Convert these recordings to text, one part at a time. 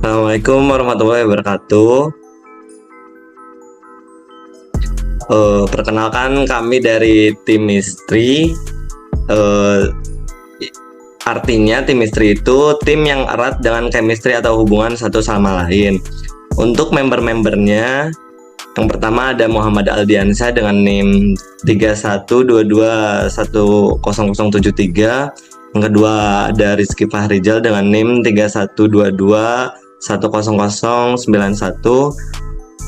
Assalamualaikum warahmatullahi wabarakatuh. Perkenalkan, kami dari tim Misteri. Artinya tim Misteri itu tim yang erat dengan chemistry atau hubungan satu sama lain. Untuk member-membernya, yang pertama ada Muhammad Aldiansyah dengan NIM 3122100073. Yang kedua ada Rizky Fahrizal dengan NIM 3122100091.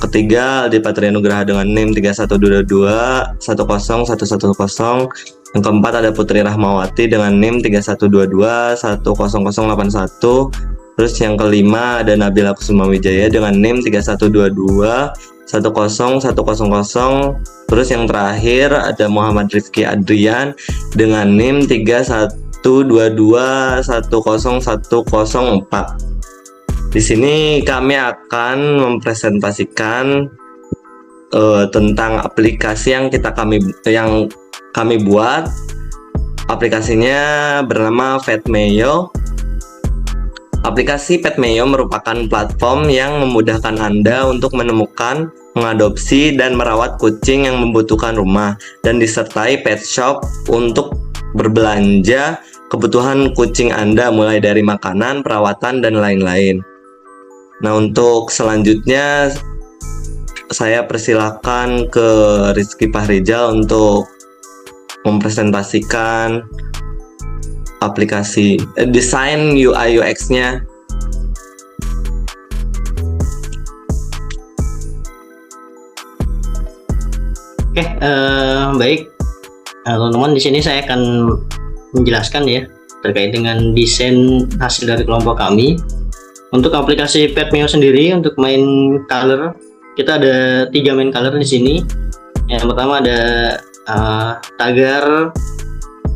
Ketiga Aldi Patrianugraha dengan NIM 3122101110. Yang keempat ada Putri Rahmawati dengan NIM 3122100081. Terus yang kelima ada Nabila Kusuma Wijaya dengan NIM 3122101010. Terus yang terakhir ada Muhammad Rifki Adrian dengan NIM 3122101104. Di sini kami akan mempresentasikan tentang aplikasi yang kami buat. Aplikasinya bernama Petmeyo. Aplikasi Petmeyo merupakan platform yang memudahkan Anda untuk menemukan, mengadopsi, dan merawat kucing yang membutuhkan rumah, dan disertai pet shop untuk berbelanja kebutuhan kucing Anda, mulai dari makanan, perawatan, dan lain-lain. Nah, untuk selanjutnya saya persilakan ke Rizky Fahrizal untuk mempresentasikan aplikasi desain UI UX-nya. Oke, baik teman-teman, di sini saya akan menjelaskan ya terkait dengan desain hasil dari kelompok kami. Untuk aplikasi Petmeyo sendiri, untuk main color, kita ada 3 main color di sini. Yang pertama ada tagar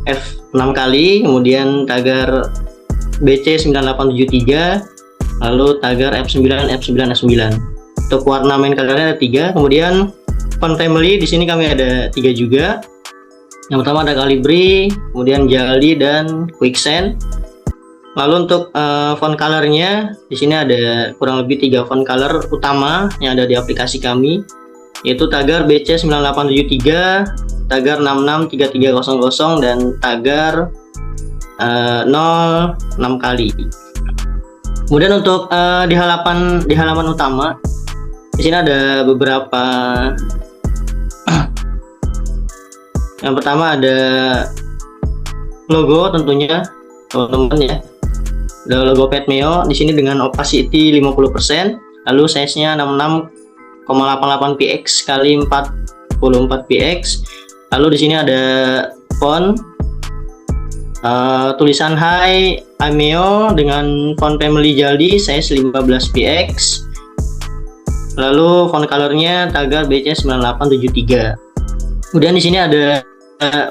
F6 kali, kemudian tagar BC9873, lalu tagar F9, F9, F9. Untuk warna main colornya ada 3. Kemudian font family di sini kami ada 3 juga. Yang pertama ada Calibri, kemudian Jali, dan Quicksand. Lalu untuk font colornya di sini ada kurang lebih 3 font color utama yang ada di aplikasi kami, yaitu tagar BC9873, tagar 663300, dan tagar 06 kali. Kemudian untuk di halaman utama di sini ada beberapa. Yang pertama ada logo, tentunya teman-teman ya. Ada logo Petmeyo di sini dengan opacity 50%, lalu size-nya 66,88 px kali 44 px. Lalu di sini ada font tulisan Hai Ameo dengan font family Jaldi size 15 px. Lalu font colornya tagar BC9873. Kemudian di sini ada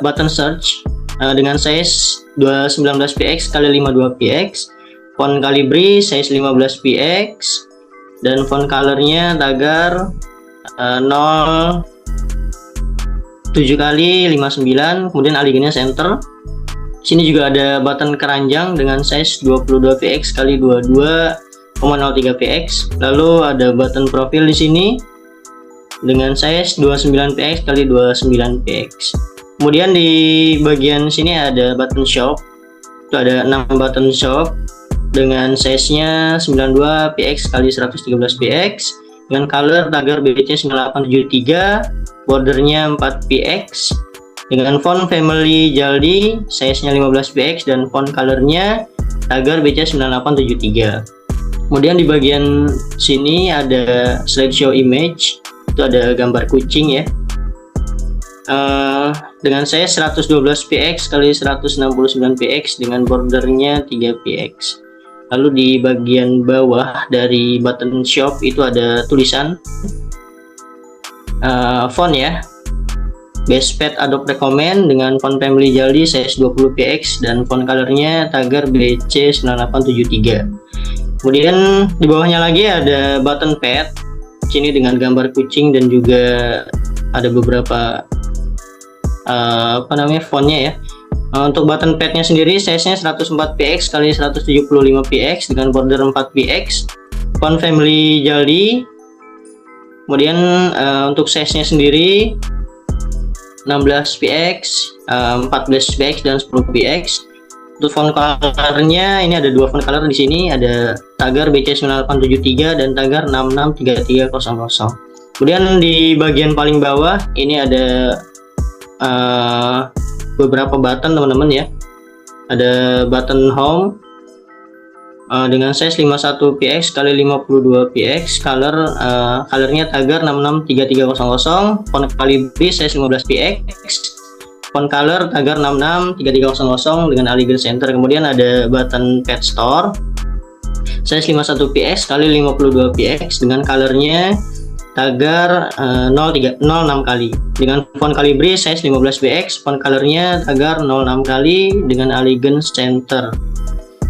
button search dengan size 19 px kali 52 px. Font Calibri size 15 px, dan font colornya tagar 07 kali 59. Kemudian alignnya center. Sini juga ada button keranjang dengan size 22 px kali 22,03 px. Lalu ada button profil di sini dengan size 29 px kali 29 px. Kemudian di bagian sini ada button shop. Itu ada 6 button shop dengan size-nya 92 px kali 113 px, dengan color tagar BC9873, bordernya 4 px, dengan font family Jaldi, size-nya 15 px, dan font colornya tagar BC9873. Kemudian di bagian sini ada slideshow image, itu ada gambar kucing ya. dengan size 112px kali 169px dengan bordernya 3px. Lalu di bagian bawah dari button shop itu ada tulisan font ya, Bestpet Adobe Recommend dengan font family Jaldi size 20px dan font colornya Tagar BC9873. Kemudian di bawahnya lagi ada button pad sini dengan gambar kucing dan juga ada beberapa fontnya ya. Untuk button padnya sendiri size-nya 104px kali 175px dengan border 4px, font family Jaldi. Kemudian untuk size-nya sendiri 16px, 14px dan 10px. Untuk font colornya ini ada dua font color di sini, ada Tagar BC9873 dan Tagar 663300. Kemudian di bagian paling bawah ini ada beberapa button teman-teman ya. Ada button home dengan size 51px kali 52px, colornya Tagar 663300, font Calibri size 15px, font color Tagar 663300 dengan Alignment Center. Kemudian ada button pad store size 51px kali 52px dengan colornya Tagar 06 kali dengan font Calibri size 15px, font colornya Tagar 06 kali dengan Alignment Center.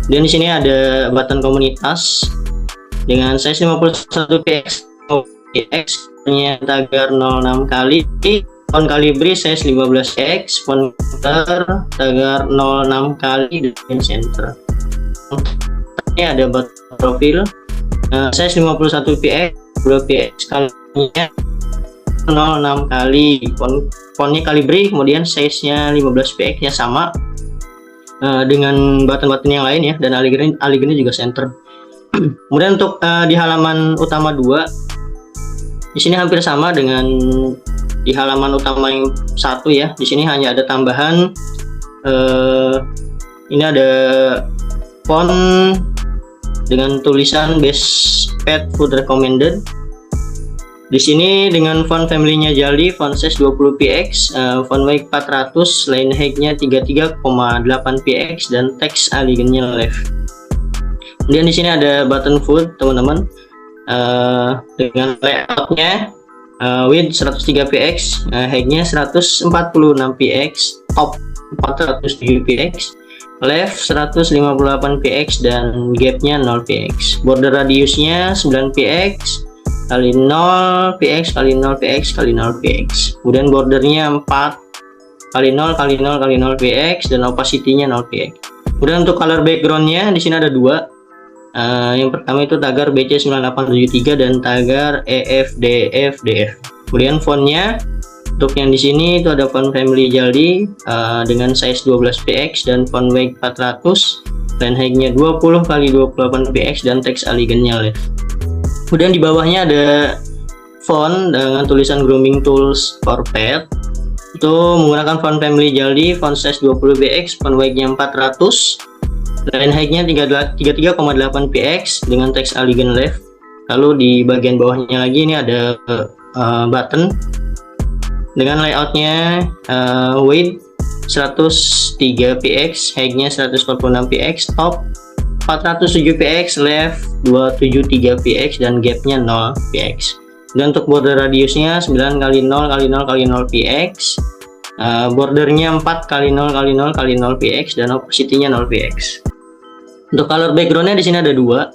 Dan di sini ada button komunitas dengan size 51px, nya Tagar 06 kali, font Calibri size 15px, font color Tagar 06 kali dengan center. Ini ada button profil size 51px, 2px kalinya 06 kali, fontnya Calibri, kemudian size-nya 15px nya sama dengan button-button yang lain ya, dan alignnya juga center. Kemudian untuk di halaman utama 2 di sini hampir sama dengan di halaman utama yang satu ya. Di sini hanya ada tambahan ini ada font dengan tulisan Bestpet Food Recommended. Di sini dengan font family-nya Jaldi, font size 20px, font weight 400, line height-nya 33,8px dan teks alignnya left. Kemudian di sini ada button food teman-teman, dengan layout-nya width 103px, height-nya 146px, top 407px, left 158px dan gap-nya 0px. Border radiusnya 9px kali 0px kali 0px kali 0px. Kemudian bordernya 4 kali 0 kali 0 kali 0px dan opacity-nya 0px. Kemudian untuk color background-nya di sini ada dua. Yang pertama itu Tagar BC9873 dan Tagar EFDFDF. Kemudian fontnya untuk yang di sini itu ada font family Jaldi dengan size 12px dan font weight 400, line height-nya 20 kali 28px dan teks alignnya left. Kemudian di bawahnya ada font dengan tulisan Grooming Tools for Pet. Itu menggunakan font family Jaldi, font size 20px, font weight-nya 400, line height-nya 33,8px dengan teks alignment left. Lalu di bagian bawahnya lagi ini ada button dengan layout-nya weight 103px, height-nya 146px, top 407px, left 273px dan gap-nya 0px. Dan untuk border radiusnya 9 kali 0 kali 0 kali 0px, bordernya 4 kali 0 kali 0 kali 0px dan opacity-nya 0px. Untuk color background-nya di sini ada dua,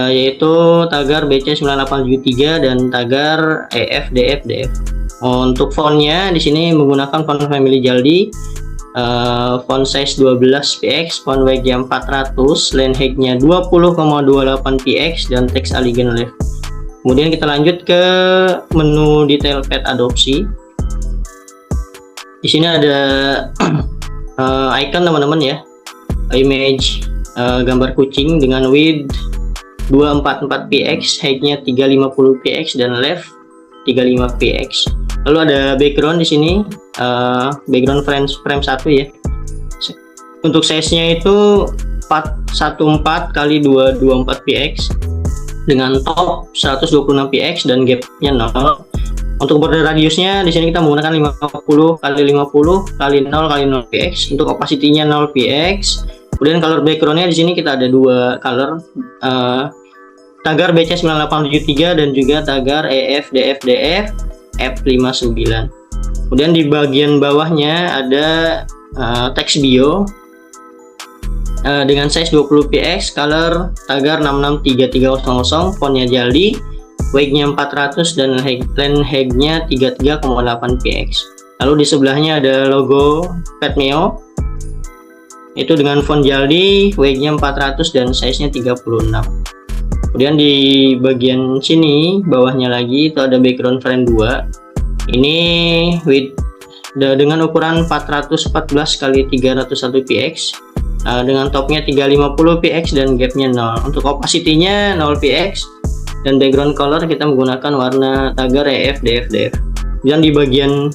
yaitu Tagar BC9873 dan Tagar EFDFDF. Untuk fontnya di sini menggunakan font family Jaldi, font size 12px, font weight yang 400, line height-nya 20,28px dan teks alignment left. Kemudian kita lanjut ke menu detail pet adopsi. Di sini ada icon teman-teman ya, image gambar kucing dengan width 244px, height-nya 350px dan left 35px. Lalu ada background di sini, background frame 1 ya. Untuk size-nya itu 414 kali 224px dengan top 126px dan gap-nya 0. Untuk border radiusnya di sini kita menggunakan 50 kali 50 kali 0 kali 0 px. Untuk opacity-nya 0 px. Kemudian color background-nya di sini kita ada dua color, tagar BC9873 dan juga tagar EFDFDF F59. Kemudian di bagian bawahnya ada teks bio dengan size 20 px, color tagar 663300, fontnya Jaldi, weight-nya 400 dan length height-nya 33,8 px. Lalu di sebelahnya ada logo Petmeo itu dengan font Jaldi, weight-nya 400 dan size-nya 36. Kemudian di bagian sini bawahnya lagi itu ada background frame 2. Ini with dengan ukuran 414 kali 301 px dengan topnya 350 px dan gapnya 0. Untuk opacity-nya 0 px dan background color kita menggunakan warna tagar EFDFDF. Dan di bagian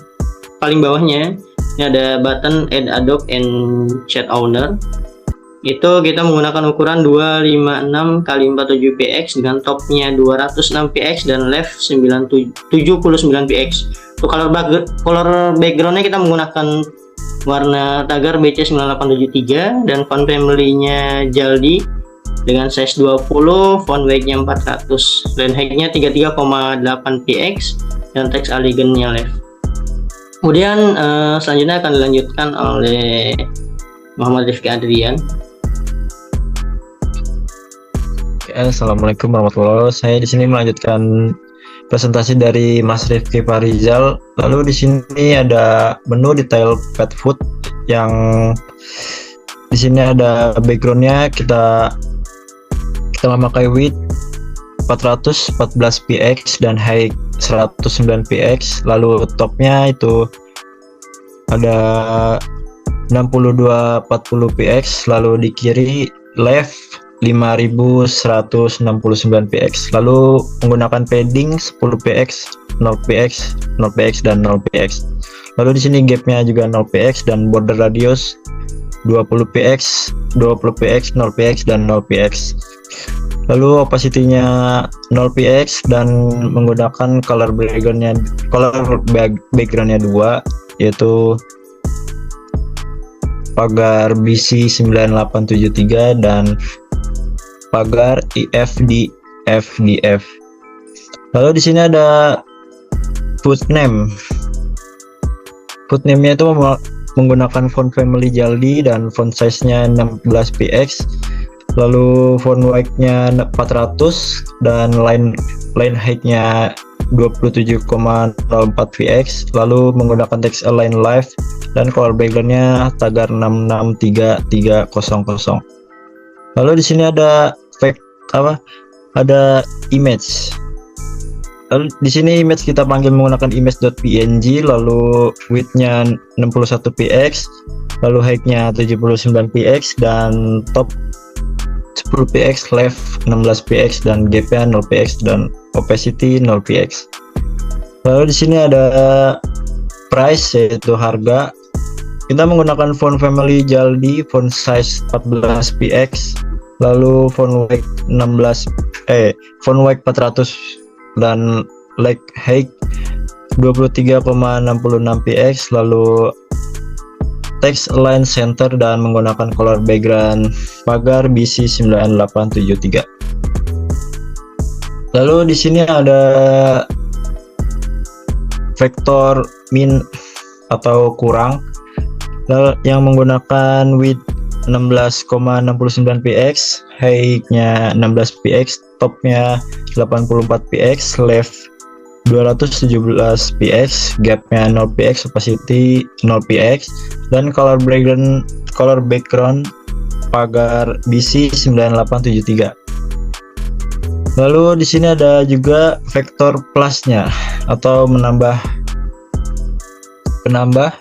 paling bawahnya ini ada button Add Adobe and Chat Owner. Itu kita menggunakan ukuran 256 kali 47 px dengan topnya 206 px dan left 79 px. Untuk color backgroundnya kita menggunakan warna tagar BC9873 dan font family-nya Jaldi dengan size 20, font weight-nya 400, length height-nya 33,8 px dan teks elegant-nya left. Kemudian selanjutnya akan dilanjutkan oleh Muhammad Rifki Adrian. Assalamualaikum warahmatullahi wabarakatuh. Saya di sini melanjutkan presentasi dari Mas Rifki Farizal. Lalu di sini ada menu detail pet food yang di sini ada backgroundnya kita memakai width 414 px dan height 109 px. Lalu topnya itu ada 6240 px. Lalu di kiri left 5169 px. Lalu menggunakan padding 10 px, 0 px, 0 px dan 0 px. Lalu di sini gapnya juga 0 px dan border radius 20 px, 20 px, 0 px dan 0 px. Lalu opacity-nya 0 px dan menggunakan color background-nya 2, yaitu pagar BC9873 dan pagar EFDFDF. Lalu di sini ada food name. Food name-nya itu menggunakan font family Jaldi dan font size-nya 16 px. Lalu font weight-nya 400 dan line height-nya 27,04 px. Lalu menggunakan text align left dan color background-nya tagar 663300. Lalu di sini ada ada image. Lalu di sini image kita panggil menggunakan image.png, lalu width-nya 61 px, lalu height-nya 79 px dan top 10 px, left 16 px dan gap-nya 0 px dan opacity 0 px. Lalu di sini ada price, yaitu harga. Kita menggunakan font family Jaldi, font size 14 px, lalu font weight 400 dan leg height 23,66 px, lalu text align center dan menggunakan color background pagar BC9873. Lalu di sini ada vektor min atau kurang yang menggunakan width 16,69 px, height-nya 16 px, topnya 84 px, left 217 px, gap-nya 0 px, opacity 0 px, dan color background pagar BC9873. Lalu di sini ada juga vektor plusnya atau penambah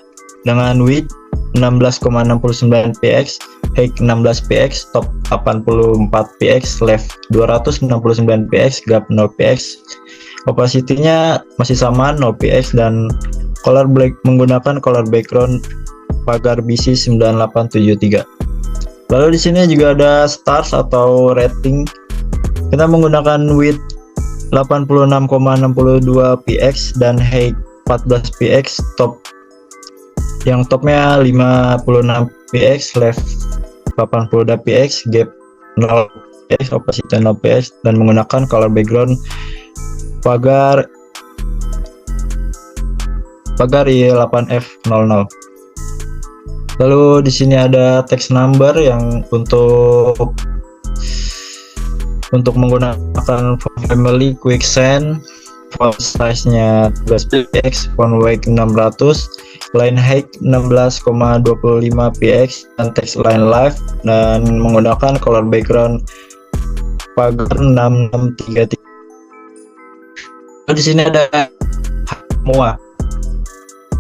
dengan width 16,69 px, height 16 px, top 84 px, left 269 px, gap 0 px, opacity-nya masih sama 0 px dan menggunakan color background pagar BC9873. Lalu di sini juga ada stars atau rating. Kita menggunakan width 86,62 px dan height 14 px. Yang topnya 56 px, left 80 px, gap 0 px, opacity 0 px, dan menggunakan color background pagar I8F00. Lalu di sini ada text number yang untuk menggunakan font family Quicksand, font size-nya 13 px, font weight 600, line height 16,25 px, dan text line left, dan menggunakan color background pagar 6633. Di sini ada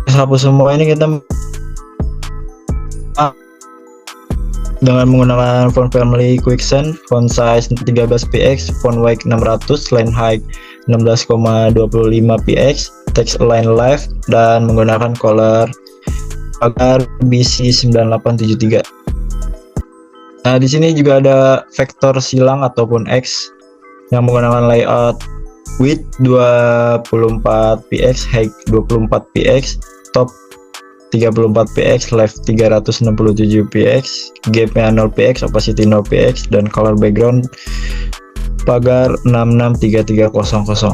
hapus semua ini kita dengan menggunakan font family Quicksand, font size 13 px, font weight 600, line height 16,25 px, text line left, dan menggunakan color pagar BC9873. Nah, di sini juga ada vektor silang ataupun X yang menggunakan layout width 24 px, height 24 px, top 34 px, left 367 px, gapnya 0 px, opacity 0 px, dan color background pagar 663300.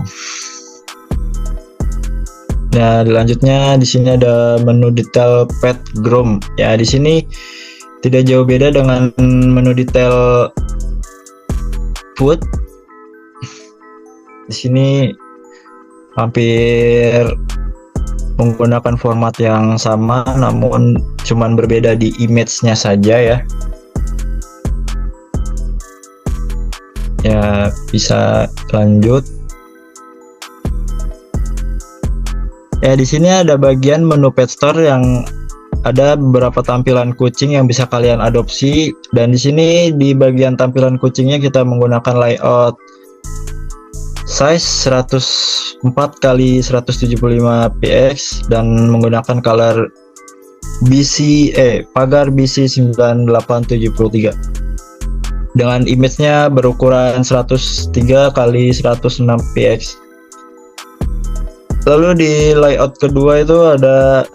Nah, selanjutnya di sini ada menu detail pet groom. Ya, di sini tidak jauh beda dengan menu detail food. Di sini hampir menggunakan format yang sama, namun cuman berbeda di image-nya saja ya. Ya, bisa lanjut. Ya, di sini ada bagian menu pet store yang ada beberapa tampilan kucing yang bisa kalian adopsi, dan di sini di bagian tampilan kucingnya kita menggunakan layout size 104 x 175 px dan menggunakan color pagar BC9873 dengan image-nya berukuran 103 x 106 px. Lalu di layout kedua itu ada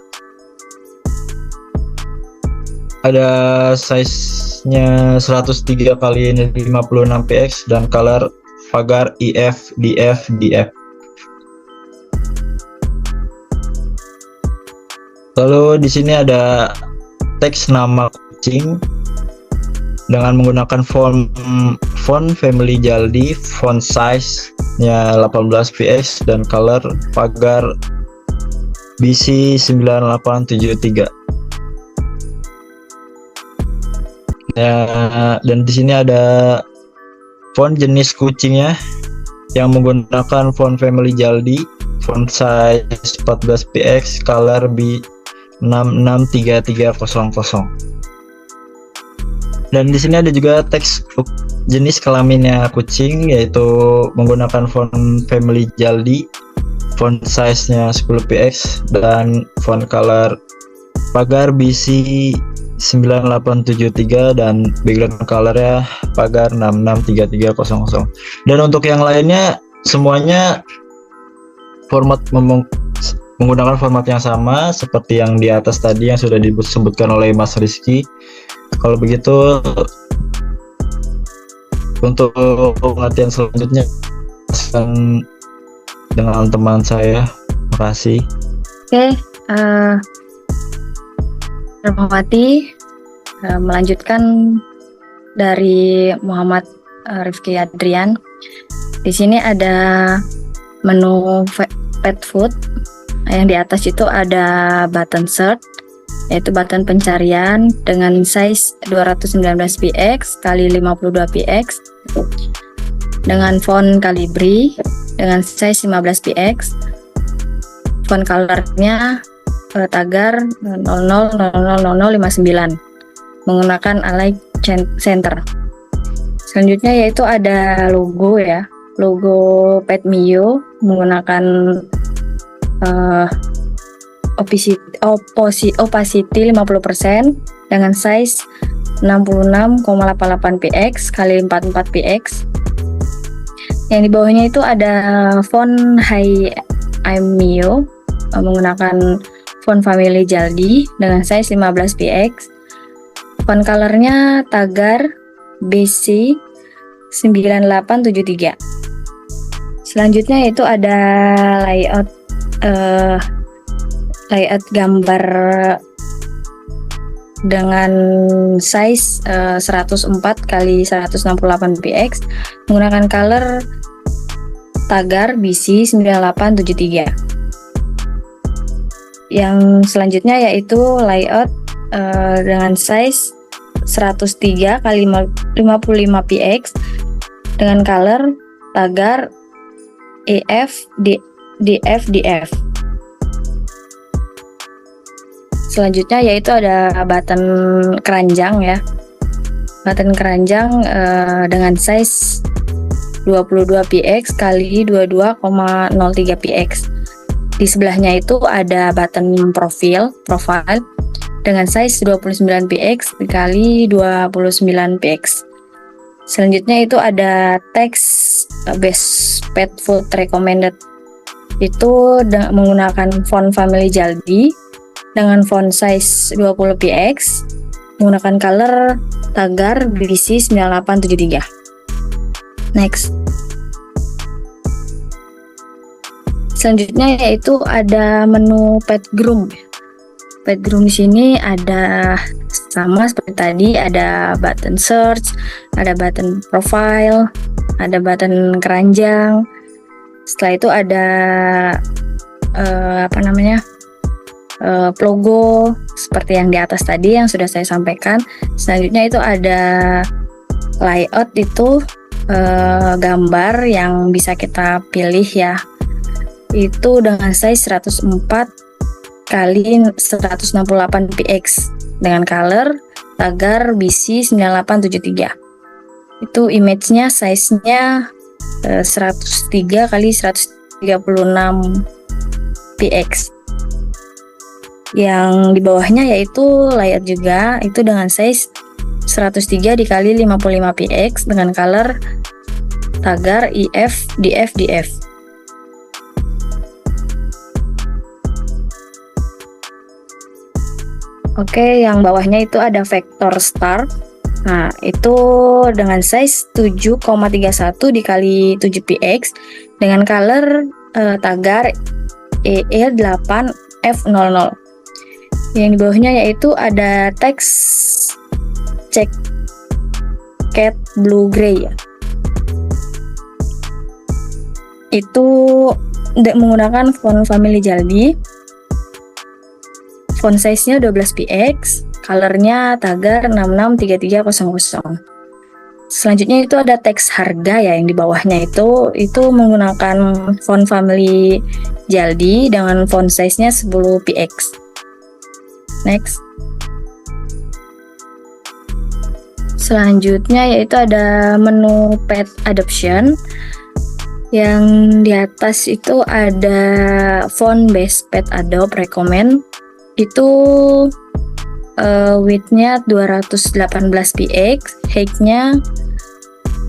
size-nya 103 x 56 px dan color pagar IF, DF. Lalu di sini ada teks nama kucing dengan menggunakan font family Jaldi, font size-nya 18 px dan color pagar BC9873. Ya, dan di sini ada font jenis kucingnya yang menggunakan font family Jaldi, font size 14 px, color B663300. Dan di sini ada juga teks jenis kelaminnya kucing, yaitu menggunakan font family Jaldi, font size-nya 10 px dan font color pagar BC9873 dan background colornya pagar 663300. Dan untuk yang lainnya semuanya menggunakan format yang sama seperti yang di atas tadi yang sudah disebutkan oleh Mas Rizky. Kalau begitu untuk latihan selanjutnya dengan teman saya. Makasih. Oke, Rahmawati melanjutkan dari Muhammad Rifki Adrian. Di sini ada menu pet food. Yang di atas itu ada button search, yaitu button pencarian dengan size 219 px kali 52 px dengan font Calibri dengan size 15 px. Font colornya tagar 000059 menggunakan Align Center. Selanjutnya yaitu ada logo ya, logo Pet Mio menggunakan opacity 50% dengan size 66,88 px kali 44 px. Yang di bawahnya itu ada font Mio menggunakan font family Jaldi dengan size 15px. Font colornya Tagar BC 9873. Selanjutnya itu ada layout gambar dengan size 104 x 168px menggunakan color Tagar BC 9873. Yang selanjutnya yaitu layout dengan size 103 x 55px dengan color Tagar DF. Selanjutnya yaitu ada button keranjang ya. Button keranjang dengan size 22px x 22,03px. Di sebelahnya itu ada button profile dengan size 29px x 29px. Selanjutnya itu ada teks best pet food recommended. Itu menggunakan font family Jaldi dengan font size 20px menggunakan color Tagar BC 9873. Next. Selanjutnya yaitu ada menu pet groom. Pet groom di sini ada sama seperti tadi, ada button search, ada button profile, ada button keranjang. Setelah itu ada logo seperti yang di atas tadi yang sudah saya sampaikan. Selanjutnya itu ada layout, itu gambar yang bisa kita pilih ya. Itu dengan size 104 x 168px dengan color Tagar BC 9873. Itu image-nya size-nya 103 x 136px. Yang di bawahnya yaitu layout juga, itu dengan size 103 x 55px dengan color Tagar DF. Oke, yang bawahnya itu ada vector star. Nah, itu dengan size 7,31 x 7px dengan color Tagar EE8F00. Yang di bawahnya yaitu ada teks check cat blue gray ya. Itu menggunakan font family Jaldi. Font size-nya 12px, colornya Tagar 663300. Selanjutnya itu ada teks harga ya, yang di bawahnya itu menggunakan font family Jaldi dengan font size-nya 10px. Next. Selanjutnya yaitu ada menu pet adoption. Yang di atas itu ada font best pet adopt recommend. Itu width-nya 218px, height-nya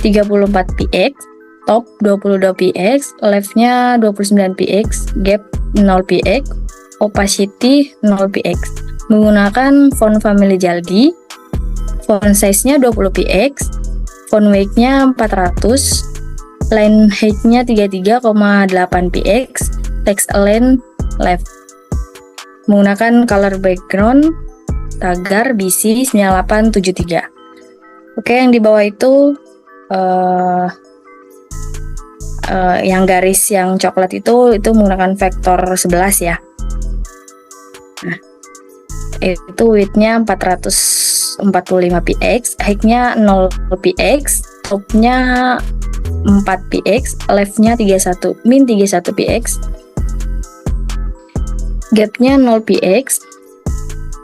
34px, top 22px, left-nya 29px, gap 0px, opacity 0px. Menggunakan font family Jaldi, font size-nya 20px, font weight-nya 400, line height-nya 33,8px, text align left. Menggunakan color background Tagar BC 9873. Oke, yang di bawah itu yang garis yang coklat itu menggunakan vektor 11 ya. Nah, itu width-nya 445px, height-nya 0px, top-nya 4px, left-nya 31px, gap-nya 0px,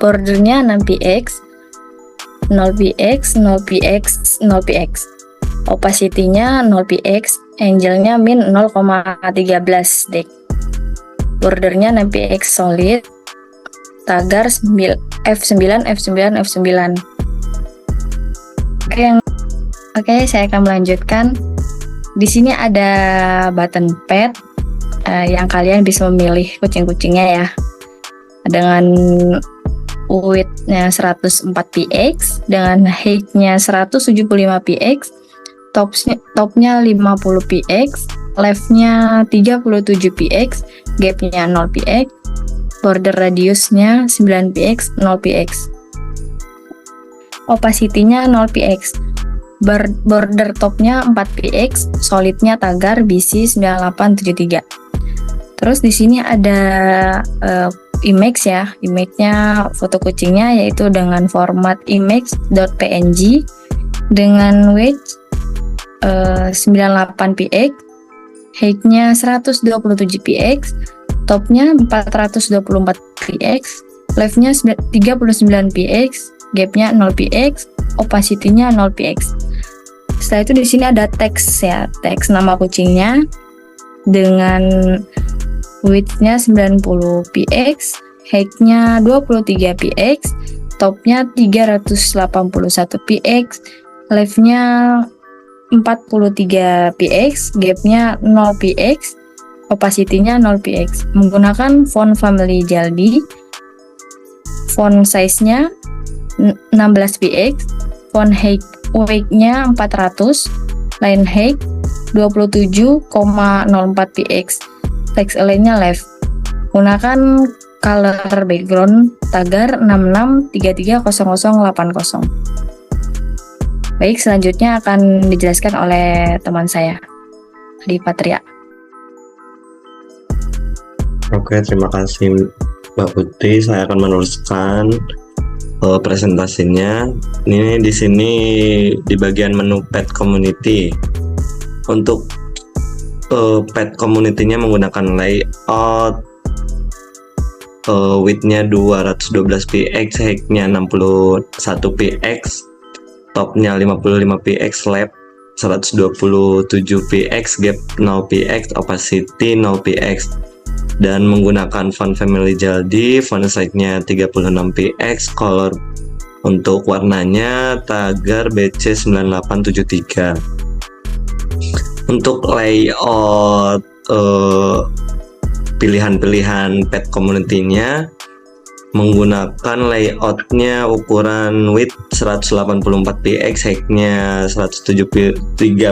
bordernya 6px, 0px, 0px, 0px, opacity-nya 0px, angle-nya min 0,13 dek, bordernya 6px solid, Tagar F9. Oke, saya akan melanjutkan Di sini ada button pet yang kalian bisa memilih kucing-kucingnya ya. Dengan width-nya 104 px, dengan height-nya 175 px, topnya 50 px, left-nya 37 px, gap-nya 0 px, border radius-nya 9 px, 0 px. Opacity-nya 0 px. Border topnya 4 px, solidnya tagar BC 9873. Terus di sini ada image ya, image-nya foto kucingnya yaitu dengan format image.png dengan width 98 px, height-nya 127 px, topnya 424 px, left-nya 39 px, gap-nya 0 px, opacity-nya 0 px. Setelah itu di sini ada teks ya, teks nama kucingnya dengan width-nya 90 px, height-nya 23 px, topnya 381 px, left-nya 43 px, gap-nya 0 px, opacity-nya 0 px. Menggunakan font family Jaldi, font size-nya 16 px, font weight-nya 400, line height 27,04 px, text align-nya left. Gunakan color background tagar 66330080. Baik, selanjutnya akan dijelaskan oleh teman saya, Adi Patria. Oke, terima kasih Mbak Putri. Saya akan meneruskan presentasinya. Ini di sini di bagian menu pet community. Untuk pet community-nya menggunakan layout, width-nya 212 px, height-nya 61 px, topnya 55 px, left 127 px, gap 0 px, opacity 0 px, dan menggunakan font family Jaldi, font size-nya 36 px, color untuk warnanya tagar BC9873. Untuk layout pilihan-pilihan pet community-nya menggunakan layoutnya ukuran width 184 px, height-nya 173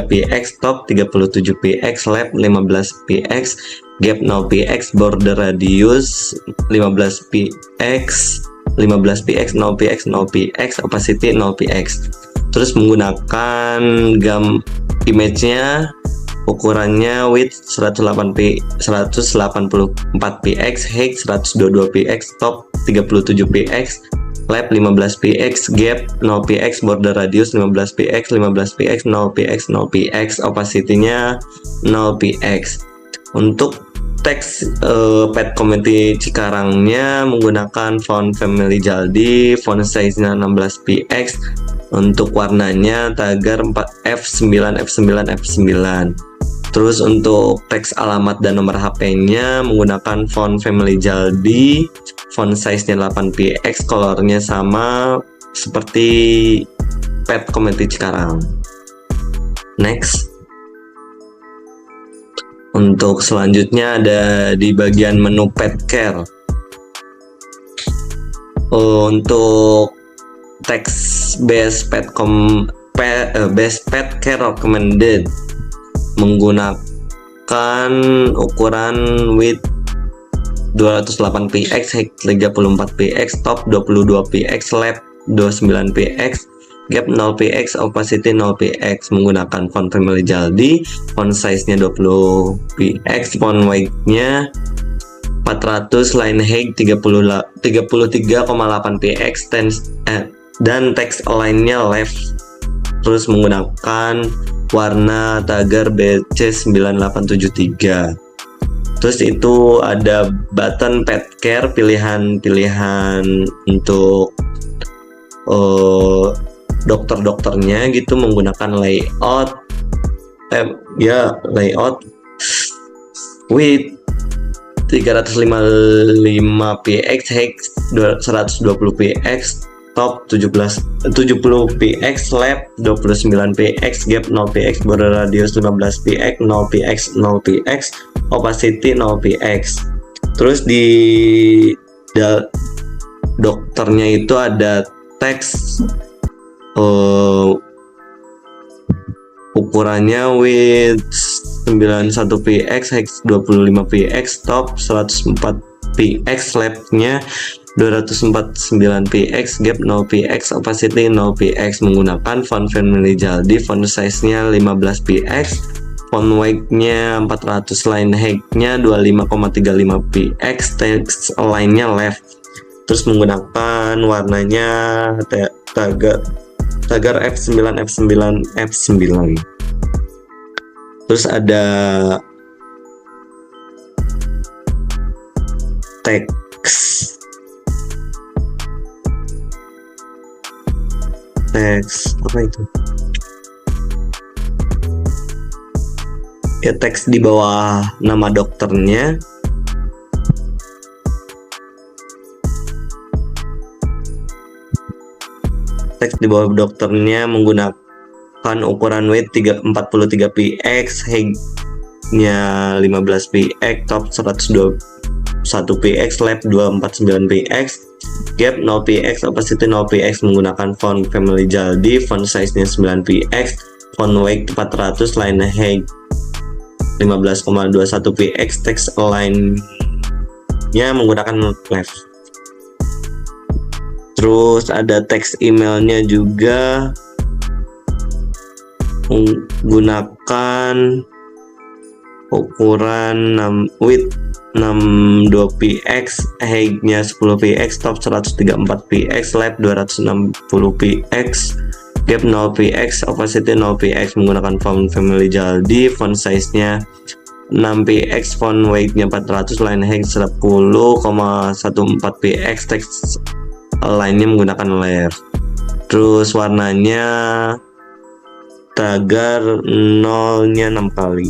px, top 37 px, left 15 px, gap 0 px, border radius 15 px, 0 px, 0 px, opacity 0 px. Terus menggunakan image-nya ukurannya width 184 px, height 122 px, top 37 px, left 15 px, gap 0 px, border radius 15 px, 15 px, 0 px, 0 px, opacity-nya 0 px. Untuk teks pet community Cikarangnya menggunakan font family Jaldi, font size-nya 16 px, untuk warnanya tagar F9 F9 F9. Terus untuk teks alamat dan nomor HP-nya menggunakan font family Jaldi, font size-nya 8 px, colornya sama seperti pet community Cikarang. Next. Untuk selanjutnya ada di bagian menu pet care. Untuk teks best pet care recommended menggunakan ukuran width 208 px, height 34 px, top 22 px, left 29 px, gap 0 px, opacity 0 px. Menggunakan font family Jaldi, font size-nya 20 px, font weight-nya 400, line height 33,8 px, dan text align-nya left. Terus menggunakan warna tagar BC9873. Terus itu ada button pet care, pilihan-pilihan untuk dokter-dokternya gitu, menggunakan layout layout width 355 px, height 120 px, top 70px, left 29px, gap 0px, border radius 15px, 0px, 0px, opacity 0px. Terus di dokternya itu ada teks ukurannya width 91px, height 25px, top 104px, left-nya 249px, gap 0px, opacity 0px, menggunakan font family Jaldi, font size-nya 15px, font weight-nya 400, line height-nya 25,35px, text align-nya left. Terus menggunakan warnanya tagar F9 F9 F9. Terus ada teks apa itu ya, teks di bawah nama dokternya. Teks di bawah dokternya menggunakan ukuran weight 43px, height-nya 15px, top 121px, left 249px, gap 0px, opacity 0px, menggunakan font family Jaldi, font size-nya 9px, font weight 400, line height 15,21px, text align-nya menggunakan left. Terus ada teks emailnya juga menggunakan ukuran width 62px, height-nya 10px, top 134px, left 260px, gap 0px, opacity 0px, menggunakan font family Jaldi, font size-nya 6px, font weight-nya 400, line height 10,14px, text align-nya menggunakan left. Terus warnanya tagar 0-nya 6 kali.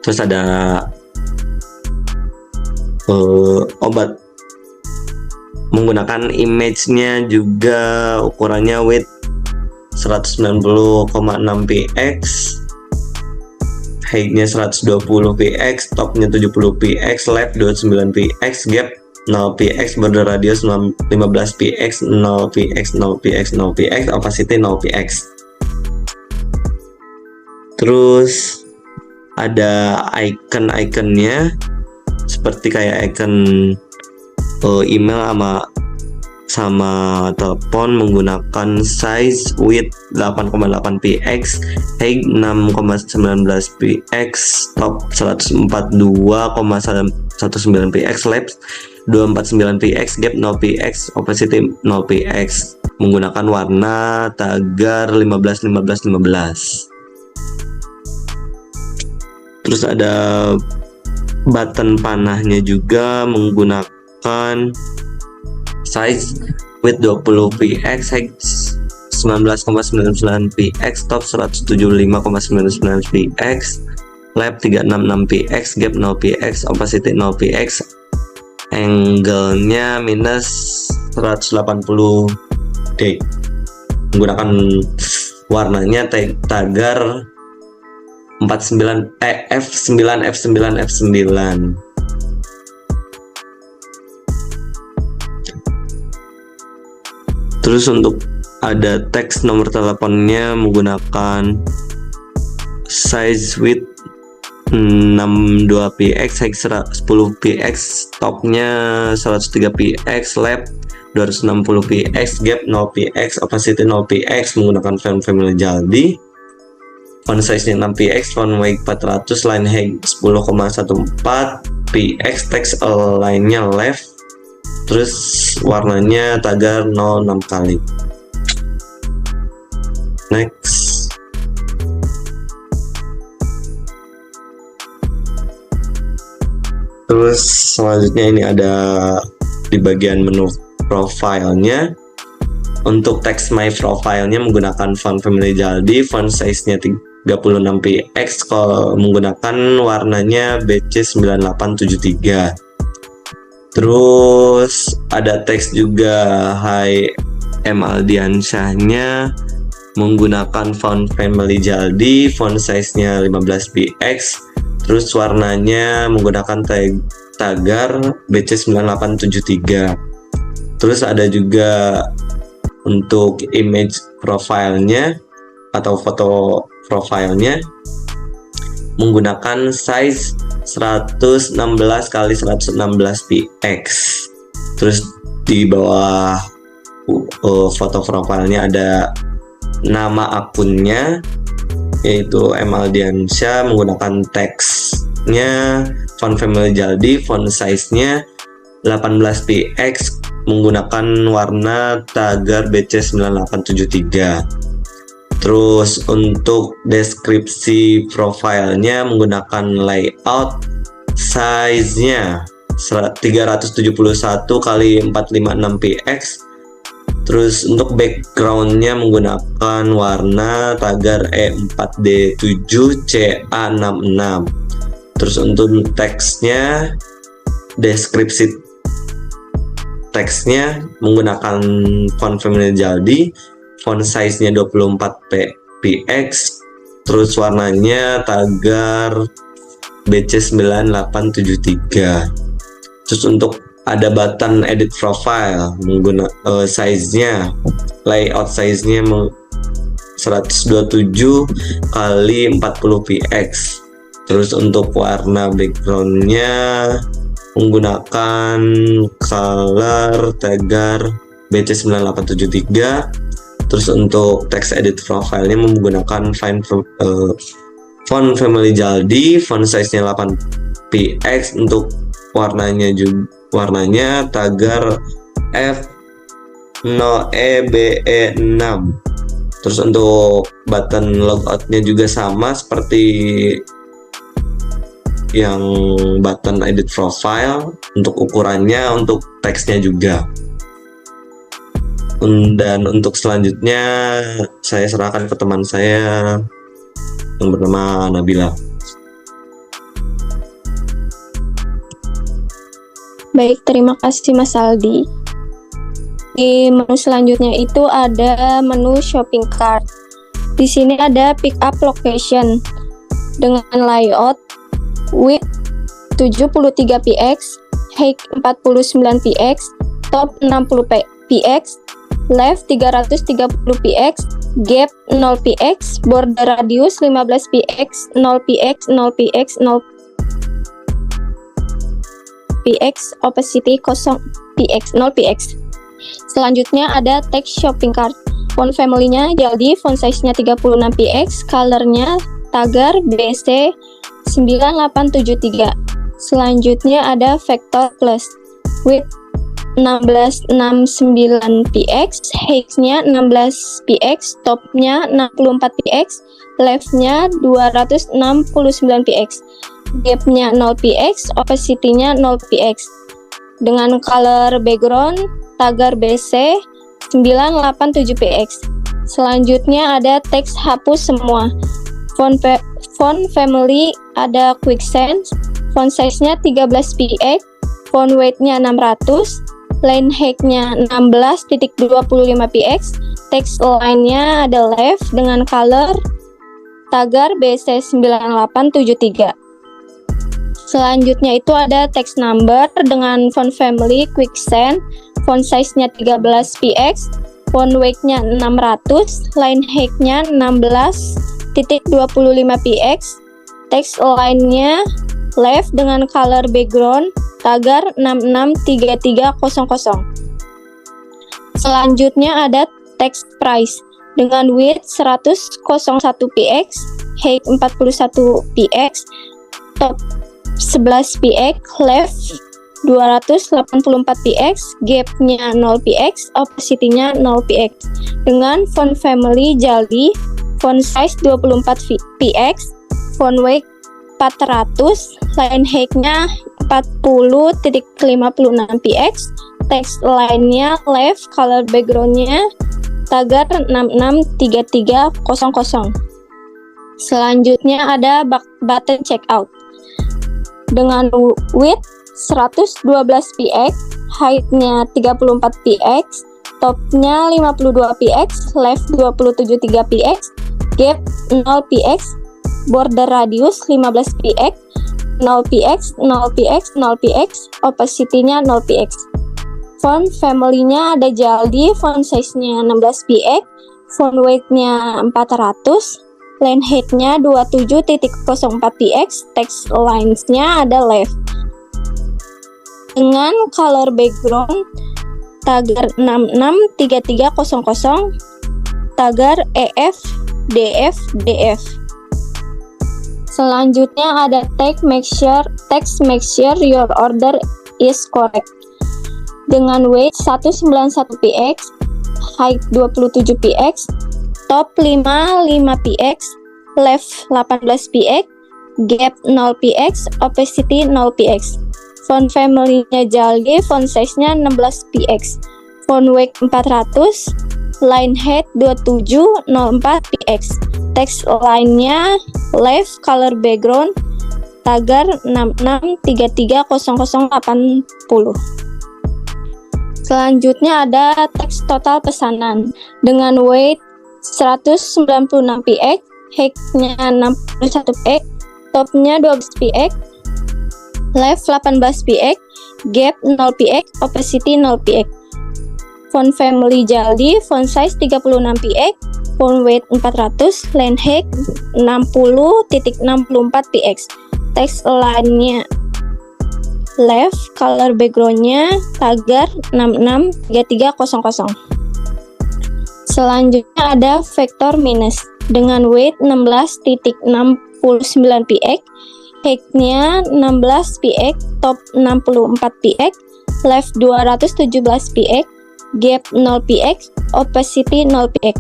Terus ada obat, menggunakan image-nya juga ukurannya width 190,6px, height-nya 120px, top-nya 70px, left 29px, gap 0px, border radius 15px, 0px, 0px, 0px, opacity 0px. Terus ada icon-iconnya seperti kayak icon email sama telepon, menggunakan size width 8,8px, height 6,19px, top 142,19px, left 249px, gap 0px, opacity 0px, menggunakan warna tagar 15. Terus ada button panahnya juga menggunakan size width 20px, height 19,99px, top 175,99px, left 366px, gap 0px, opacity 0px, angle-nya minus 180°. Menggunakan warnanya tagar F9. Terus untuk ada teks nomor teleponnya menggunakan size width 62px, height 10px, topnya 103px, left 260px, gap 0px, opacity 0px, menggunakan font family Jaldi, font size nya 6px, font weight 400, line height 10,14px, text align-nya left. Terus warnanya tagar 06 kali. Next. Terus selanjutnya ini ada di bagian menu profilnya. Untuk text my profile-nya menggunakan font family Jaldi, font size-nya 36px, kalau menggunakan warnanya BC9873. Terus ada teks juga, Hai M Aldiansyahnya, menggunakan font family Jaldi, font size-nya 15px, terus warnanya menggunakan tagar BC9873. Terus ada juga untuk image profilnya atau foto profilnya menggunakan size 116 kali 116px. Terus di bawah foto profilnya ada nama akunnya, yaitu M Aldiansyah, menggunakan teksnya font family Jaldi, font size-nya 18px, menggunakan warna tagar BC9873. Terus untuk deskripsi profilnya menggunakan layout size-nya 371 kali 456px. Terus untuk background-nya menggunakan warna tagar E4D7CA66. Terus untuk teksnya, deskripsi teksnya menggunakan font family Jaldi, font size-nya 24px, terus warnanya tagar BC9873. Terus untuk ada button edit profile, menggunakan size-nya, layout size-nya 127 kali 40px. Terus untuk warna background-nya menggunakan color tagar BC9873. Terus untuk text edit profile-nya menggunakan font family Jaldi, font size-nya 8px. Untuk warnanya tagar F0EBE6. Terus untuk button logout-nya juga sama seperti yang button edit profile. Untuk ukurannya, untuk teksnya juga. Dan untuk selanjutnya saya serahkan ke teman saya yang bernama Nabila. Baik, terima kasih Mas Aldi. Di menu selanjutnya itu ada menu shopping cart. Di sini ada pick up location dengan layout width 73px, height 49px, top 60px, left 330px, gap 0px, border radius 15px, 0px, 0px, 0px, opacity 0px, 0px. Selanjutnya ada text shopping cart. Font family-nya Jaldi, font size-nya 36px, color-nya tagar BC 9873. Selanjutnya ada vector plus, width 1669px, height-nya 16px, top-nya 64px, left-nya 269px, gap-nya 0px, opacity-nya 0px. Dengan color background tagar BC 987px. Selanjutnya ada teks hapus semua. Font family ada Quicksand, font size-nya 13px, font weight-nya 600, line height-nya 16.25px, text line-nya ada left dengan color tagar BC 9873. Selanjutnya itu ada text number dengan font family Quicksand, font size-nya 13px, font weight-nya 600, line height-nya 16.25px, text line-nya left dengan color background tagar 663300. Selanjutnya ada text price dengan width 100.01px, height 41px, top 11px, left 284px, gap-nya 0px, opacity-nya 0px. Dengan font family Jaldi, font size 24px, font weight 400, line height-nya 40.56px, text line-nya left, color background-nya tagar 663300. Selanjutnya ada button checkout dengan width 112px, height-nya 34px, top-nya 52px, left 273px, gap 0px, border radius 15px, 0px, 0px, 0px, opacity-nya 0px. Font family-nya ada Jaldi, font size-nya 16px, font weight-nya 400, line height-nya 27.04px, text lines-nya ada left. Dengan color background tagar 663300, tagar EF, DF, DF. Selanjutnya ada text make sure your order is correct. Dengan weight 191px, height 27px, top 55px, left 18px, gap 0px, opacity 0px. Font family-nya Jaldi, font size-nya 16px, font weight 400, line height 2704px, text line-nya left, color background tagar 66330080. Selanjutnya ada teks total pesanan dengan weight 196px, height-nya 61px, top-nya 12px, left 18px, gap 0px, opacity 0px. Font family Jaldi, font size 36px, font weight 400, line height 60.64px, text line-nya left, color background-nya tagar 663300. Selanjutnya ada vektor minus dengan weight 16.69px, height-nya 16px, top 64px, left 217px, gap 0px, opacity 0px.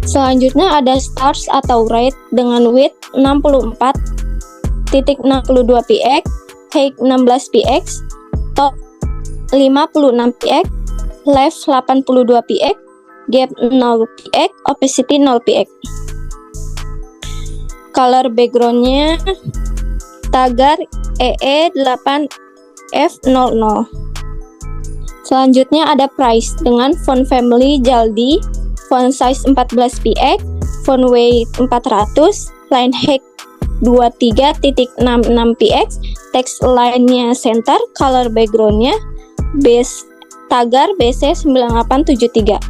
Selanjutnya ada stars atau red dengan width 64.62px, height 16px, top 56px, left 82px, gap 0px, opacity 0px. Color background-nya tagar EE8F00. Selanjutnya ada price dengan font family Jaldi, font size 14px, font weight 400, line height 23.66px, text line-nya center, color background-nya base tagar BC9873.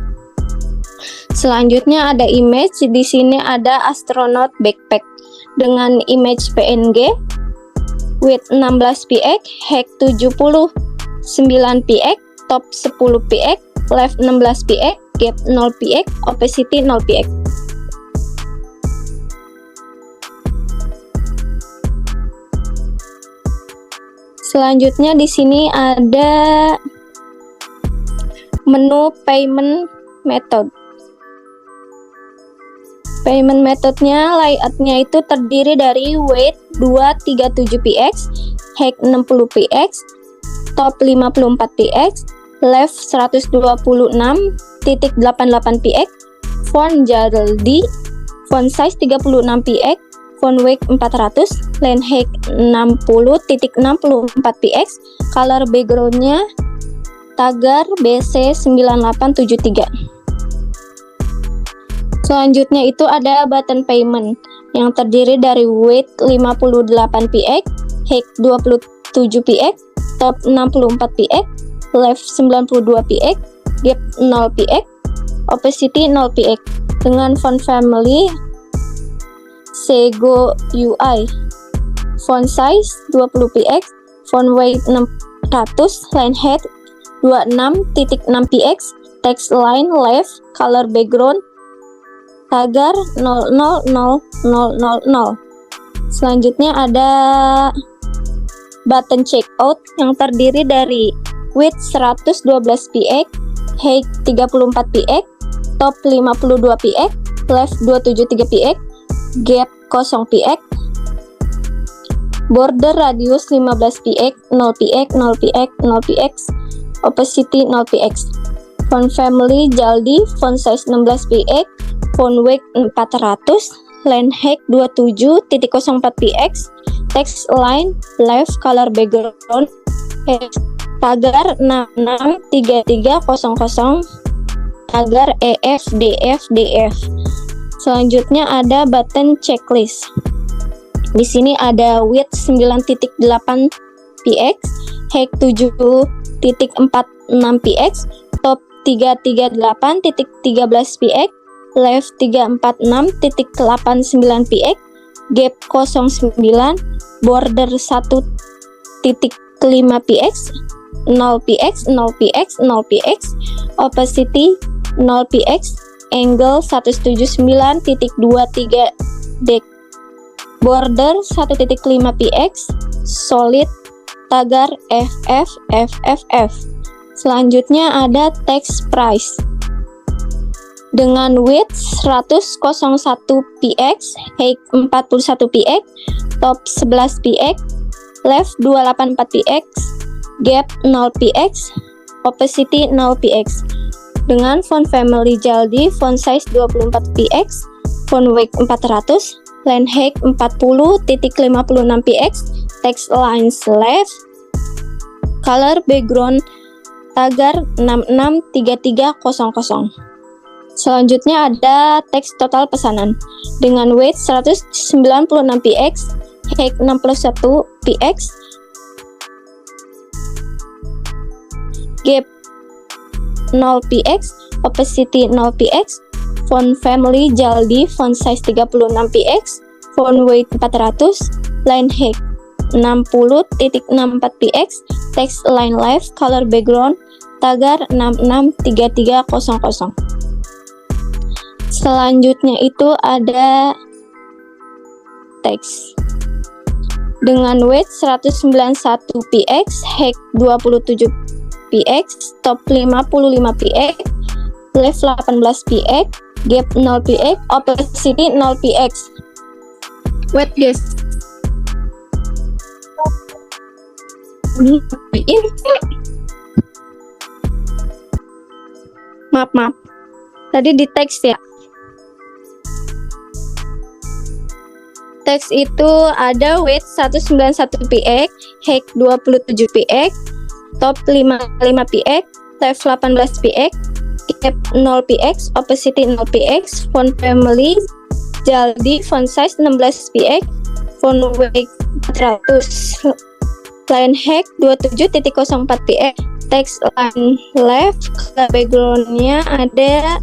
Selanjutnya ada image, di sini ada astronaut backpack dengan image PNG, width 16px, height 79px, top 10px, left 16px, gap 0px, opacity 0px. Selanjutnya di sini ada menu payment method. Payment methodnya layoutnya itu terdiri dari weight 237px, height 60px, top 54px, left 126.88px, font Jaldi, font size 36px, font weight 400, line height 60.64px, color backgroundnya tagar BC9873. Selanjutnya itu ada button payment yang terdiri dari weight 58px, height 27px, top 64px, left 92px, gap 0px, opacity 0px, dengan font family Sego UI, font size 20px, font weight 600, line height 26.6px, text line left, color background tagar 000000. Selanjutnya ada button checkout yang terdiri dari width 112px, height 34px, top 52px, left 273px, gap 0px, border radius 15px, 0px, 0px, 0px, opacity 0px. Font family Jaldi, font size 16px, font weight 400, line height 27.04px, text align left color background, tagar 663300, tagar EFDF. Selanjutnya ada button checklist. Di sini ada width 9.8px, height 7.46px, top 338.13px, left 346.89px, gap 09, border 1.5px, 0px, 0px, 0px, opacity 0px, angle 179.23 dek, border 1.5px, solid, tagar FF. Selanjutnya ada text price dengan width 100.01px, height 41px, top 11px, left 284px, gap 0px, opacity 0px. Dengan font family Jaldi, font size 24px, font weight 400, line height 40.56px, text lines left, color background tagar 663300. Selanjutnya ada teks total pesanan dengan weight 196px, height 61px, gap 0px, opacity 0px, font family Jaldi, font size 36px, font weight 400, line height 60.64px, text line left, color background tagar 663300. Selanjutnya itu ada teks dengan weight 191px, height 27px, top 55px, left 18px, gap 0px, opacity 0px. Wait guys, maaf tadi di teks ya. Teks itu ada weight 191px, height 27px, top 55px, left 18px, gap 0px, opacity 0px, font family Jaldi, font size 16px, font weight 400, line height 27.04px, text line left, color backgroundnya ada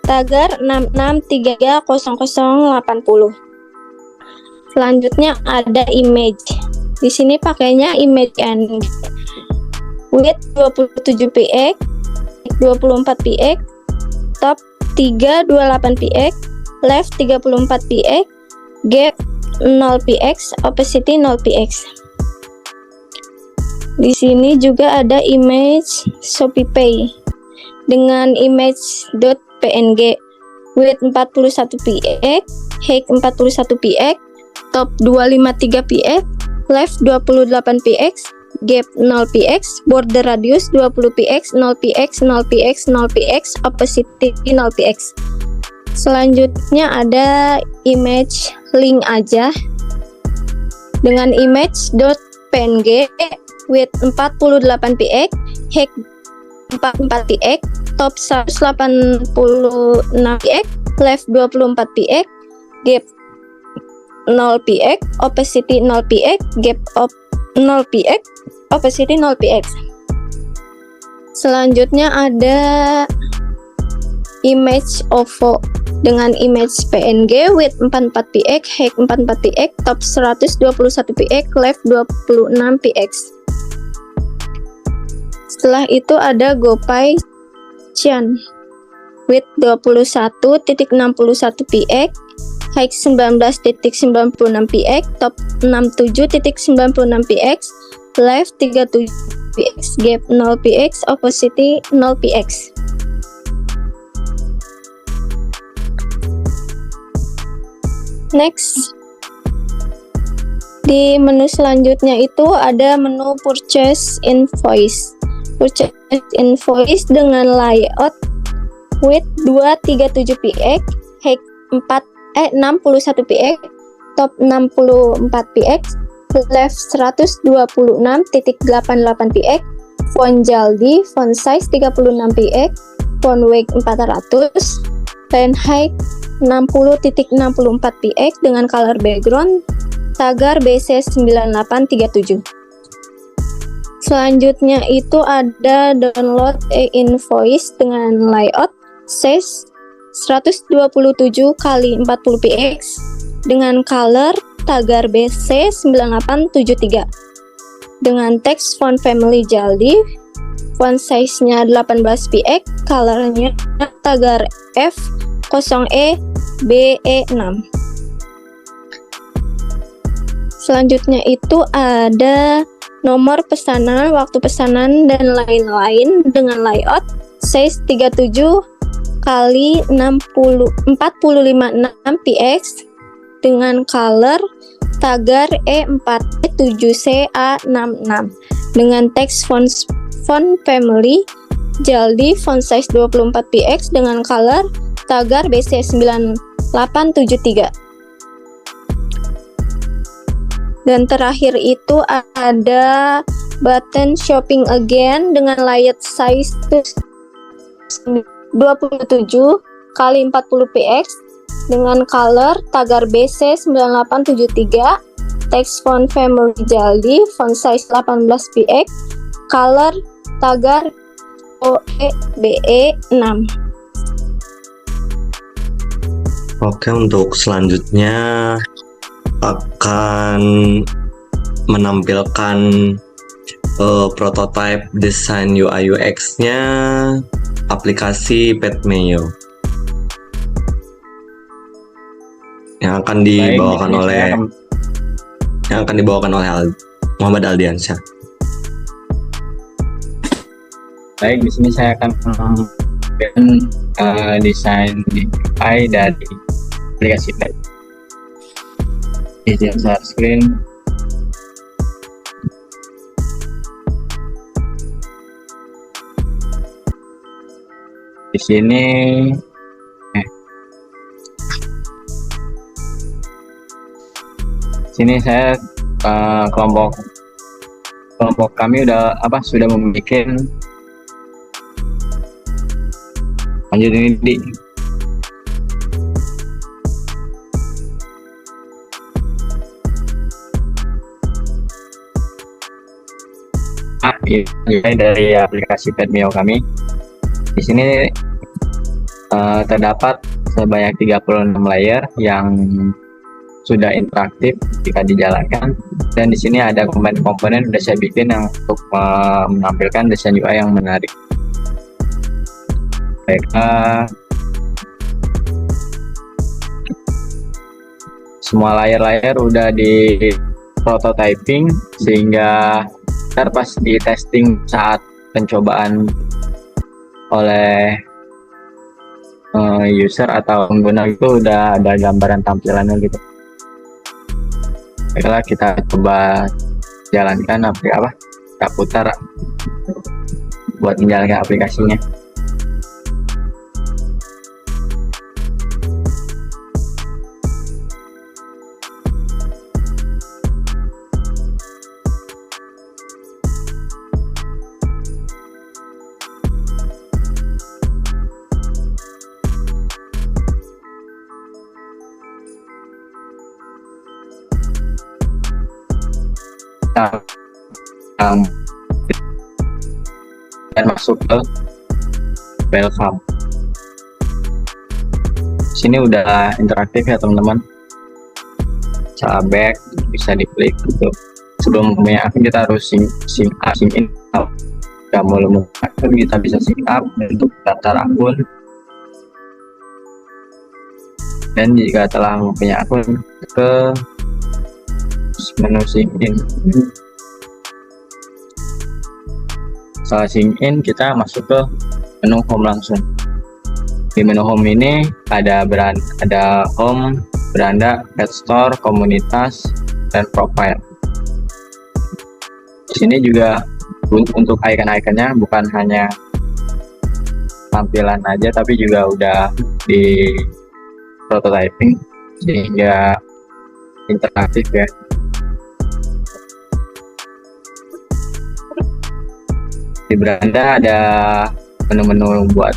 tagar 66330080. Selanjutnya ada image. Di sini pakainya image and width 27px, 24px, top 328px, left 34px, gap 0px, opacity 0px. Di sini juga ada image ShopeePay dengan image.png, width 41px, height 41px, top 253px, left 28px, gap 0px, border radius 20px, 0px, 0px, 0px, opacity 0px. Selanjutnya ada image link aja dengan image.png, width 48px, height 44px, top 186px, left 24px, gap 0px, opacity 0px, gap 0px, opacity 0px. Selanjutnya ada image OVO dengan image PNG, width 44px, height 44px, top 121px, left 26px. Setelah itu ada GoPay Chan, width 21.61px, height 19.96px, top 67.96px, left 37px, gap 0px, opacity 0px. Next, di menu selanjutnya itu ada menu purchase invoice. Purchase invoice dengan layout width 237px, height 61px, top 64px, left 126.88px, font Jaldi, font size 36px, font weight 400, line height 60.64px dengan color background tagar BC9837. Selanjutnya itu ada download e-invoice dengan layout size 127 x 40px dengan color tagar BC9873 dengan teks font family Jaldi, font size-nya 18px, colornya tagar F0EBE6. Selanjutnya itu ada nomor pesanan, waktu pesanan, dan lain-lain dengan layout size 37 x 45.6px dengan color tagar E4-7CA66 dengan teks font family Jaldi, font size 24px dengan color tagar BC9873. Dan terakhir itu ada button shopping again dengan layout size 27 x 40px dengan color tagar BC9873, teks font family Jaldi, font size 18px, color tagar OEBE6. Oke, untuk selanjutnya akan menampilkan prototype desain UI UX-nya aplikasi Petmeo yang akan dibawakan oleh Muhammad Aldiansyah. Baik, di sini saya akan memberikan desain UI dari aplikasi Petmeo. Izin share screen. Di sini saya kelompok kami sudah membuat. Lanjut ini di dari aplikasi Petmeo kami. Di sini terdapat sebanyak 36 layer yang sudah interaktif jika dijalankan, dan di sini ada komponen-komponen sudah saya bikin yang untuk menampilkan desain UI yang menarik. Baik, semua layer-layer udah di prototyping sehingga ntar pas di testing saat pencobaan oleh user atau pengguna itu udah ada gambaran tampilannya gitu. Baiklah, kita coba jalankan kita putar buat menjalankan aplikasinya. Dan masuk ke welcome. Sini udah interaktif ya teman-teman. Cara back bisa diklik untuk sebelum punya akun kita harus sign in. Jika mau akun kita bisa sign up untuk daftar akun. Dan jika telah mempunyai akun ke menu sign in. Setelah sign in kita masuk ke menu home langsung. Di menu home ini ada home, beranda, pet store, komunitas, dan profile. Di sini juga untuk icon-iconnya bukan hanya tampilan aja tapi juga udah di prototyping. sehingga interaktif ya. Di beranda ada menu-menu buat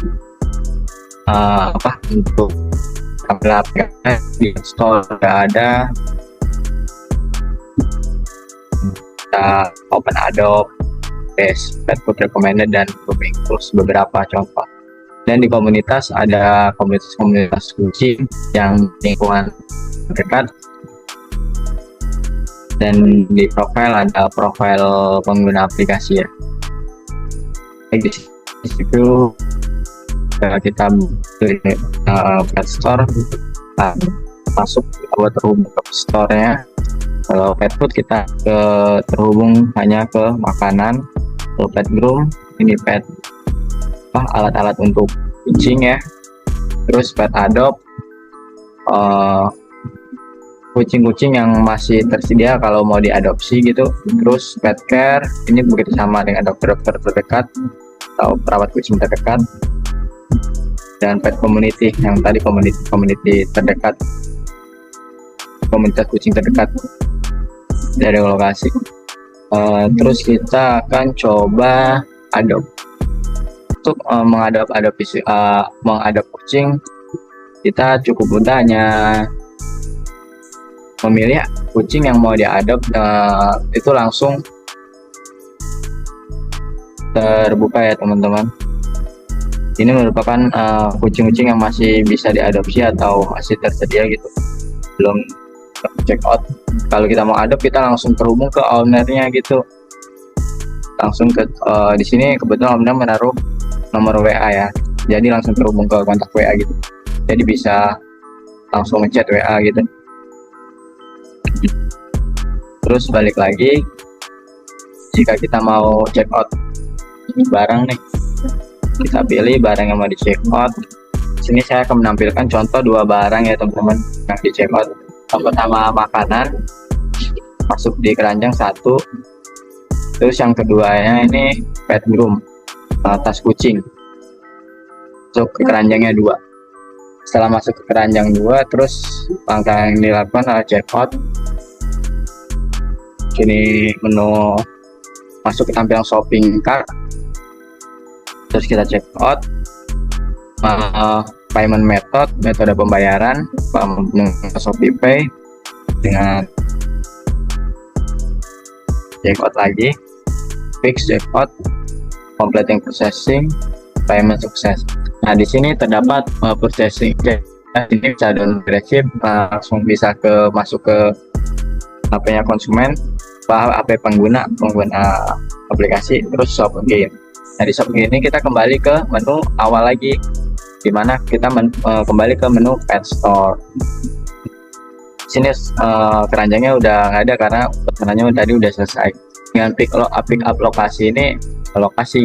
untuk aplikasi. Di store ada kita open Adobe, best pet food recommended, dan grooming tools, beberapa contoh. Dan di komunitas ada komunitas kucing yang lingkungan dekat, dan di profile ada profil pengguna aplikasi ya. Di situ kita beli pet store, masuk kalau terhubung ke store-nya. Kalau pet food kita terhubung hanya ke makanan. Kalau pet groom ini alat-alat untuk kucing ya. Terus pet adopt kucing-kucing yang masih tersedia kalau mau diadopsi gitu. Terus pet care ini begitu sama dengan dokter-dokter terdekat atau perawat kucing terdekat. Dan pet community yang tadi community terdekat, komunitas kucing terdekat dari lokasi. Terus kita akan coba adopt. Untuk mengadop kucing, kita cukup mudahnya memilih kucing yang mau diadop, itu langsung terbuka ya teman-teman. Ini merupakan kucing-kucing yang masih bisa diadopsi atau masih tersedia gitu, belum check out. Kalau kita mau adop, kita langsung terhubung ke ownernya gitu, langsung ke di sini kebetulan owner menaruh nomor WA ya, jadi langsung terhubung ke kontak WA gitu, jadi bisa langsung ngechat WA gitu. Terus balik lagi, jika kita mau check out barang nih, kita pilih barang yang mau di check out. Sini saya akan menampilkan contoh 2 barang ya teman-teman yang di check out. Yang pertama makanan, masuk di keranjang 1. Terus yang keduanya ini pet groom, tas kucing, masuk ke keranjangnya 2. Setelah masuk ke keranjang 2, terus langkah yang dilakukan adalah check out. Ini menu, masuk ke tampilan shopping cart, terus kita check out. Payment metode pembayaran Shopee Pay dengan checkout lagi, fix checkout, completing processing, payment sukses. Nah di sini terdapat processing. Ini bisa download receipt, langsung bisa masuk ke HP-nya konsumen, HP pengguna aplikasi, terus shop again. Nah di shop ini kita kembali ke menu awal lagi, dimana kita kembali ke menu pet store. Sini keranjangnya udah nggak ada karena pesanannya tadi udah selesai. Dengan pick up lokasi ini, lokasi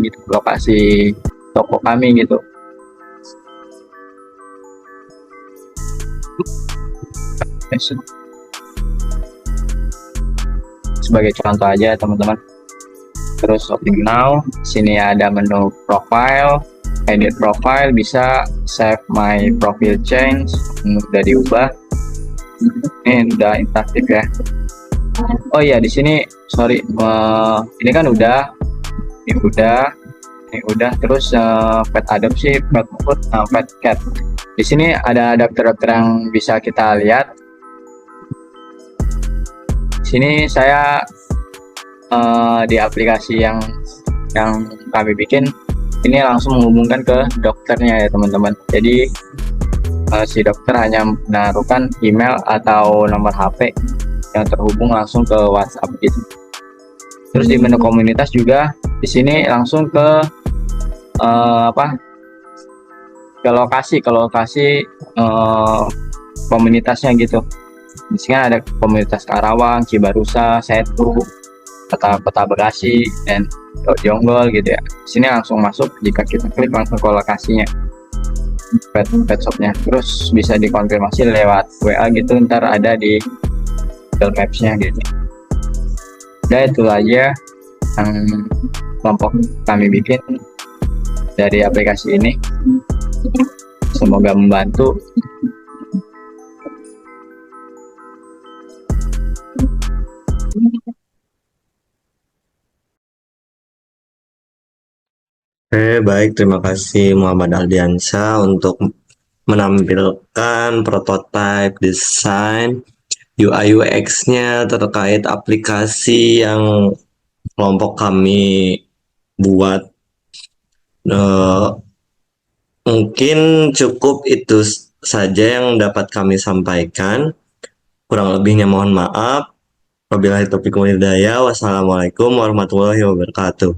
toko kami gitu. Sebagai contoh aja teman-teman. Terus shopping now, sini ada menu profile, edit profile, bisa save my profile change, udah diubah. Ini udah interaktif ya. Oh iya, di sini sorry, ini kan udah, ini udah. Terus pet adopsi, pet food, pet cat. Di sini ada dokter-dokter yang bisa kita lihat. Sini saya di aplikasi yang kami bikin ini langsung menghubungkan ke dokternya ya teman-teman. Jadi si dokter hanya menaruhkan email atau nomor HP yang terhubung langsung ke WhatsApp gitu. Terus di menu komunitas juga di sini langsung ke ke lokasi komunitasnya gitu. Di sini ada komunitas Karawang, Cibarusa, Setu, Kota Bekasi, dan Jonggol gitu ya. Di sini langsung masuk, jika kita klik langsung ke lokasinya, pet shopnya. Terus bisa dikonfirmasi lewat WA gitu, ntar ada di Google Maps-nya gitu. Udah itu aja yang kelompok kami bikin dari aplikasi ini. Semoga membantu. Baik, terima kasih Muhammad Aldiansyah untuk menampilkan prototipe desain UI UX-nya terkait aplikasi yang kelompok kami buat. Eh, Mungkin cukup itu saja yang dapat kami sampaikan. Kurang lebihnya mohon maaf. Wabillahi taufiq wal hidayah. Wassalamualaikum warahmatullahi wabarakatuh.